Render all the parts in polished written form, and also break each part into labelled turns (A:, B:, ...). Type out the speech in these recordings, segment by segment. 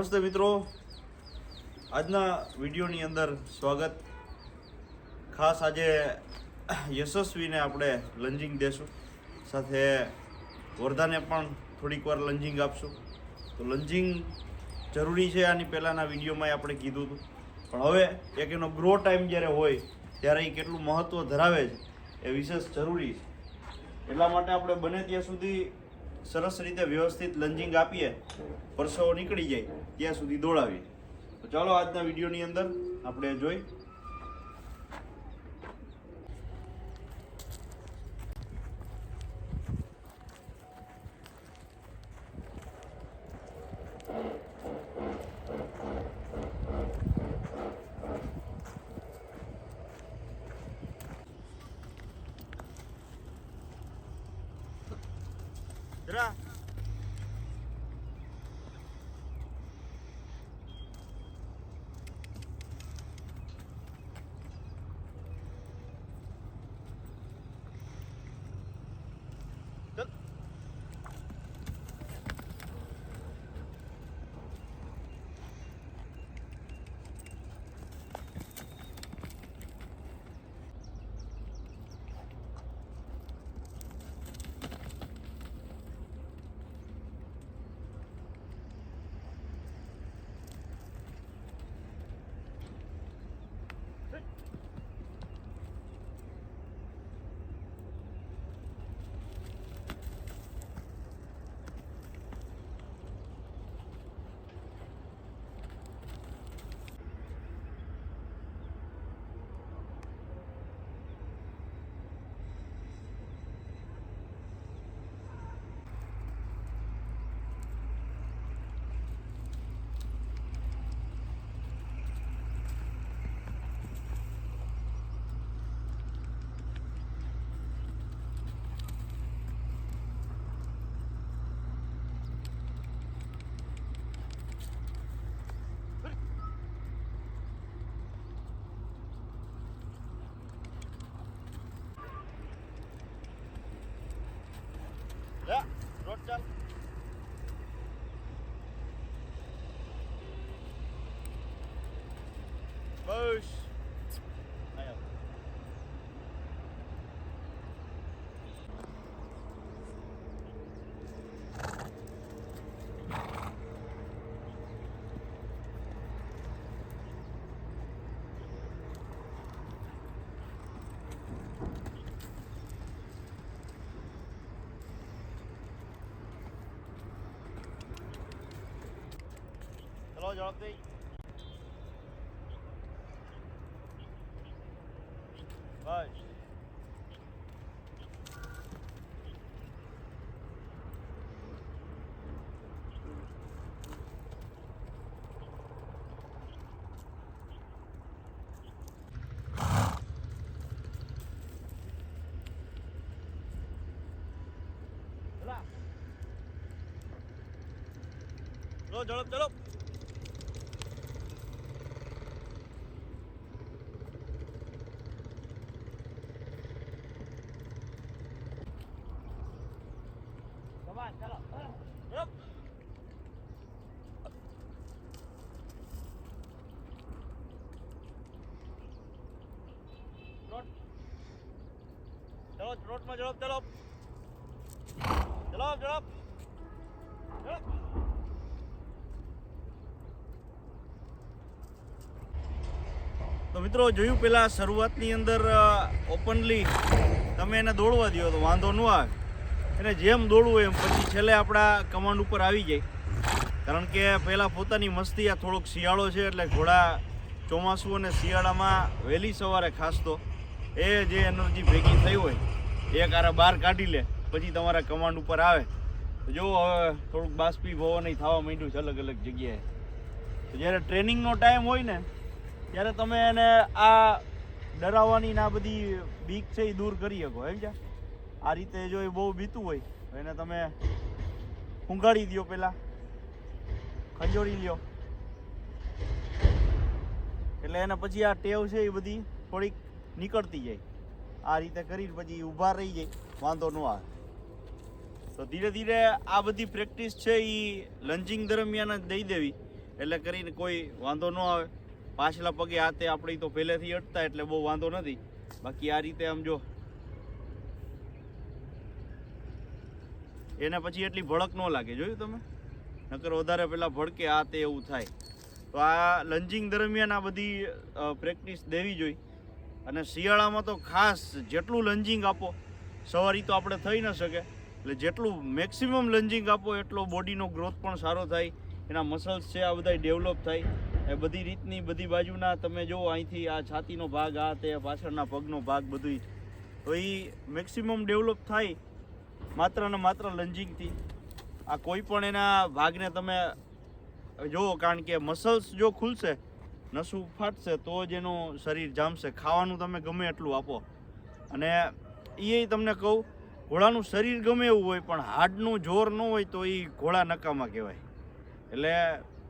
A: નમસ્તે મિત્રો, આજના વિડીયોની અંદર સ્વાગત. ખાસ આજે યશસ્વીને આપણે લંજિંગ દેશું, સાથે વર્ધાને પણ થોડીક વાર લંજિંગ આપશું. તો લંજિંગ જરૂરી છે, આની પહેલાંના વિડીયોમાં આપણે કીધું હતું, પણ હવે એક એનો ગ્રો ટાઈમ જ્યારે હોય ત્યારે એ કેટલું મહત્ત્વ ધરાવે છે એ વિશેષ જરૂરી છે. એટલા માટે આપણે બને ત્યાં સુધી સરસ રીતે વ્યવસ્થિત લંજિંગ આપીએ, પરસેવો નીકળી જાય ત્યાં સુધી દોડાવીએ. તો ચાલો આજના વિડીયોની અંદર આપણે જોઈ. જરા રોડ ચાલ. બસ ચલો ઝડપથી. બસ ચલો ઝડપ ચલો. ચાલો ઝડપ. ચલો રોડમાં ઝડપ ચલો. ચલો ઝડપ ઝડપ. તો મિત્રો, જોયું પેલા શરૂઆતની અંદર ઓપનલી તમે એને દોડવા દો તો વાંધો ન આવે. એને જેમ દોડવું એમ પછી છેલ્લે આપણા કમાન્ડ ઉપર આવી જાય. કારણ કે પહેલાં પોતાની મસ્તી, આ થોડોક શિયાળો છે એટલે ઘોડા ચોમાસું અને શિયાળામાં વહેલી સવારે ખાસ તો એ જે એનર્જી ભેગી થઈ હોય એ કારા બહાર કાઢી લે, પછી તમારા કમાન્ડ ઉપર આવે. તો જો હવે થોડુંક બાષ્પીભવન થવા માંડ્યું છે અલગ અલગ જગ્યાએ. તો જ્યારે ટ્રેનિંગનો ટાઈમ હોય ને ત્યારે તમે એને આ ડરાવવાની ને આ બધી બીક છે એ દૂર કરી શકો. એમ છે આ રીતે જો એ બહુ બીતું હોય તો એને તમે ઊંઘાડી દો, પહેલાં ખંજોળી લ્યો, એટલે એને પછી આ ટેવ છે એ બધી થોડીક નીકળતી જાય. આ રીતે કરી પછી ઊભા રહી જાય, વાંધો ન આવે. તો ધીરે ધીરે આ બધી પ્રેક્ટિસ છે એ લંજિંગ દરમિયાન જ દઈ દેવી. એટલે કરીને કોઈ વાંધો ન આવે. પાછલા પગે હાથે આપણી તો પહેલેથી અટતા એટલે બહુ વાંધો નથી. બાકી આ રીતે આમ જો એને પછી એટલી ભડક ન લાગે, જોયું તમે? નકર વધારે પેલા ભડકે આ તે એવું થાય. તો આ લંજિંગ દરમિયાન આ બધી પ્રેક્ટિસ દેવી જોઈએ. અને શિયાળામાં તો ખાસ જેટલું લંજિંગ આપો, સવારી તો આપણે થઈ ન શકે, એટલે જેટલું મેક્સિમમ લંજિંગ આપો એટલો બોડીનો ગ્રોથ પણ સારો થાય, એના મસલ્સ છે આ બધા ડેવલપ થાય. એ બધી રીતની બધી બાજુના તમે જુઓ, અહીંથી આ છાતીનો ભાગ, આ તે પાછળના પગનો ભાગ બધું, તો એ મેક્સિમમ ડેવલપ થાય માત્ર ને માત્ર લંજિંગથી. આ કોઈ પણ એના ભાગને તમે જુઓ, કારણ કે મસલ્સ જો ખુલશે, નસું ફાટશે તો જ એનું શરીર જામશે. ખાવાનું તમે ગમે એટલું આપો. અને એ તમને કહું, ઘોડાનું શરીર ગમે એવું હોય પણ હાડનું જોર ન હોય તો એ ઘોડા નકામા કહેવાય. એટલે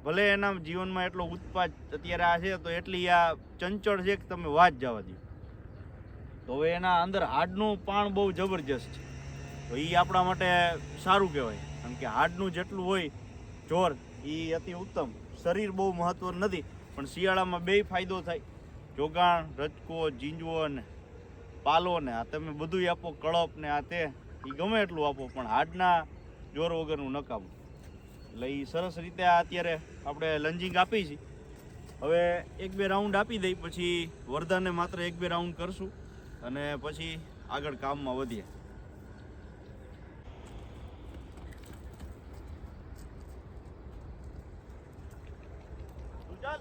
A: ભલે એના જીવનમાં એટલો ઉત્પાદ અત્યારે આ છે, તો એટલી આ ચંચળ છે કે તમે વાત જવા દો. તો હવે એના અંદર હાડનું પાણ બહુ જબરજસ્ત છે, તો એ આપણા માટે સારું કહેવાય. કારણ કે હાડનું જેટલું હોય જોર એ અતિ ઉત્તમ. શરીર બહુ મહત્વ નથી, પણ શિયાળામાં બે ફાયદો થાય. જોગાણ, રચકો, ઝીંજવો ને પાલો ને આ તમે બધું આપો, કળપ ને આ તે, એ ગમે એટલું આપો, પણ હાડના જોર વગરનું નકામું. એટલે એ સરસ રીતે આ અત્યારે આપણે લંજિંગ આપી છીએ. હવે 1-2 રાઉન્ડ આપી દઈ, પછી વરદાને માત્ર 1-2 રાઉન્ડ કરશું અને પછી આગળ કામમાં વધીએ. ચાલ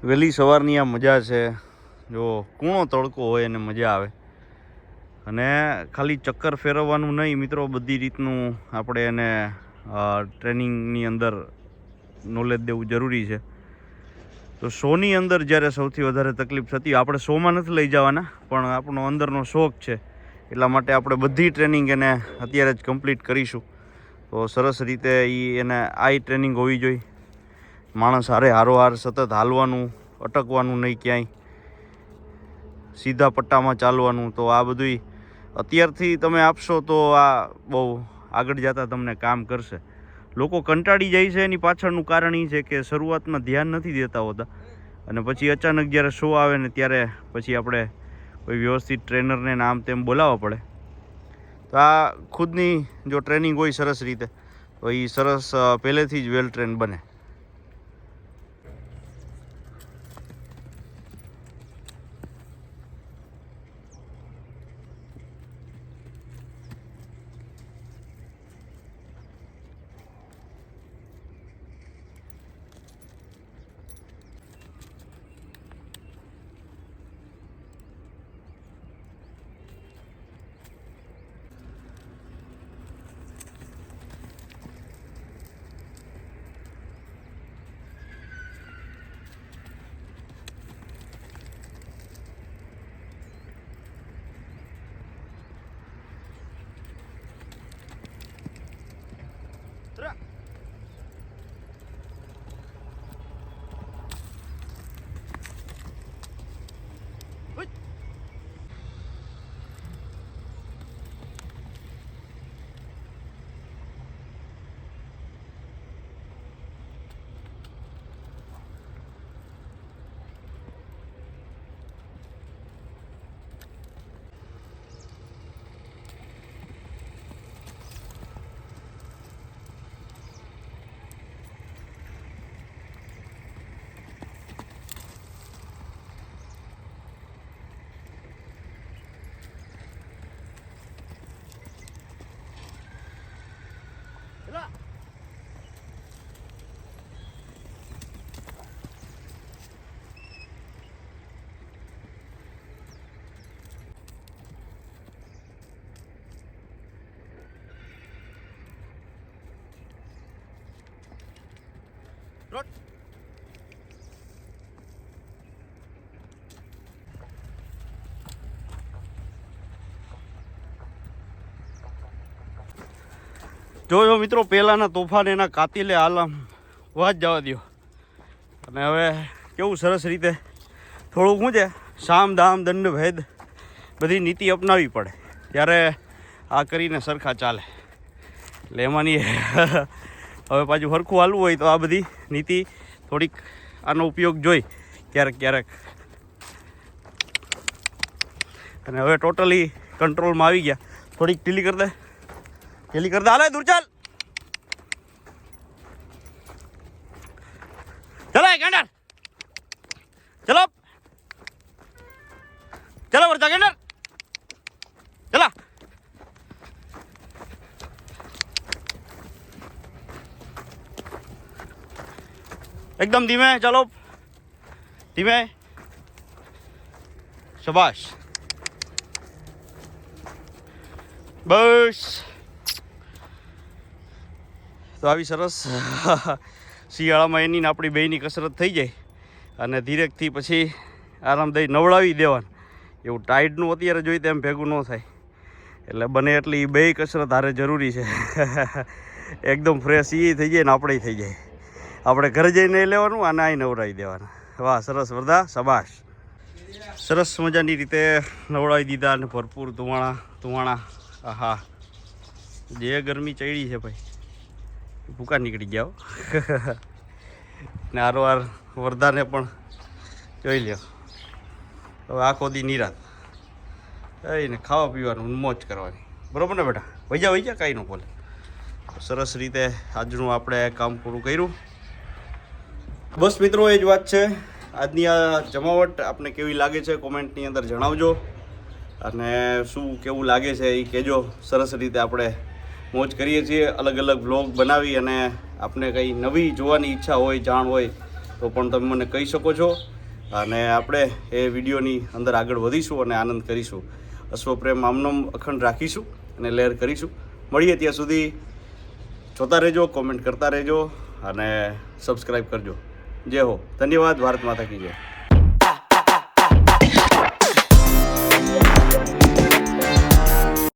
A: વહેલી સવારની આ મજા છે. જો કૂણો તડકો હોય અને મજા આવે. અને ખાલી ચક્કર ફેરવવાનું નહીં મિત્રો, બધી રીતનું આપણે એને ટ્રેનિંગની અંદર નોલેજ દેવું જરૂરી છે. તો શોની અંદર જ્યારે સૌથી વધારે તકલીફ થતી, આપણે શોમાં નથી લઈ જવાના, પણ આપણો અંદરનો શોખ છે, એટલા માટે આપણે બધી ટ્રેનિંગ એને અત્યારે જ કમ્પ્લીટ કરીશું. તો સરસ રીતે એને આ ટ્રેનિંગ હોવી જોઈએ. માણસ હારોહાર સતત હાલવાનું, અટકવાનું નહીં ક્યાંય, સીધા પટ્ટામાં ચાલવાનું. તો આ બધું અત્યારથી તમે આપશો તો આ બહુ આગળ જતાં તમને કામ કરશે. લોકો કંટાળી જાય છે, એની પાછળનું કારણ એ છે કે શરૂઆતમાં ધ્યાન નથી દેતા હોતા, અને પછી અચાનક જ્યારે શો આવે ને ત્યારે પછી આપણે કોઈ વ્યવસ્થિત ટ્રેનરને આમ તેમ બોલાવવા પડે. તો આ ખુદની જો ટ્રેનિંગ હોય સરસ રીતે, તો એ સરસ પહેલેથી જ વેલ ટ્રેન બને. જો મિત્રો પહેલાંના તોફાન એના કાતિલે આલમ વાત જવા દો. અને હવે કેવું સરસ રીતે થોડુંક શું છે સામ દામ દંડ ભેદ બધી નીતિ અપનાવવી પડે ત્યારે આ કરીને સરખા ચાલે. એટલે એમાંની હવે પાછું સરખું હાલવું હોય તો આ બધી નીતિ થોડીક આનો ઉપયોગ જોઈ ક્યારેક ક્યારેક. અને હવે ટોટલી કંટ્રોલમાં આવી ગયા. થોડીક ઢીલી કરી દે હાલે દૂર ચાલ ચલાય ગેંડર ચલો વર્તા ગેંડર ચલા. એકદમ ધીમે ચાલો ધીમે શાબાશ બસ. તો આવી સરસ શિયાળામાં એની ને આપણી બેયની કસરત થઈ જાય અને ધીરેકથી પછી આરામદાયી નવડાવી દેવાનું. એવું ટાઈડનું અત્યારે જોઈએ તેમ ભેગું ન થાય એટલે બને એટલી બેય કસરત હારે જરૂરી છે. એકદમ ફ્રેશ એ થઈ જાય ને આપણે થઈ જાય. આપણે ઘરે જઈને નહીં લેવાનું અને અહીં નવડાવી દેવાના. વાહ સરસ વરદા શાબાશ. સરસ મજાની રીતે નવડાવી દીધા અને ભરપૂર ધુવાણા. આહા જે ગરમી ચડી છે ભાઈ ભૂકા નીકળી ગયા. ને આરોવાર વરદાને પણ જોઈ લ્યો. હવે આખો દી નિરાત એને ખાવા પીવાનું મોજ કરવાની. બરાબર ને બેટા? વૈજા કાંઈ ન બોલે. સરસ રીતે આજનું આપણે કામ પૂરું કર્યું. બસ મિત્રો એ જ વાત છે. આજની આ જમાવટ આપને કેવી લાગે છે કોમેન્ટની અંદર જણાવજો. અને શું કેવું લાગે છે એ કહેજો. સરસ રીતે આપણે મોજ કરીએ છીએ. અલગ અલગ વ્લોગ બનાવી અને આપને કંઈ નવી જોવાની ઈચ્છા હોય જાણ હોય તો પણ તમે મને કહી શકો છો. અને આપણે એ વિડીયોની અંદર આગળ વધીશું અને આનંદ કરીશું. અશ્વપ્રેમ આમનમ અખંડ રાખીશું અને લહેર કરીશું. મળીએ ત્યાં સુધી જોતા રહેજો, કોમેન્ટ કરતા રહેજો અને સબસ્ક્રાઈબ કરજો. જય હો. ધન્યવાદ. ભારત માતા કી જય.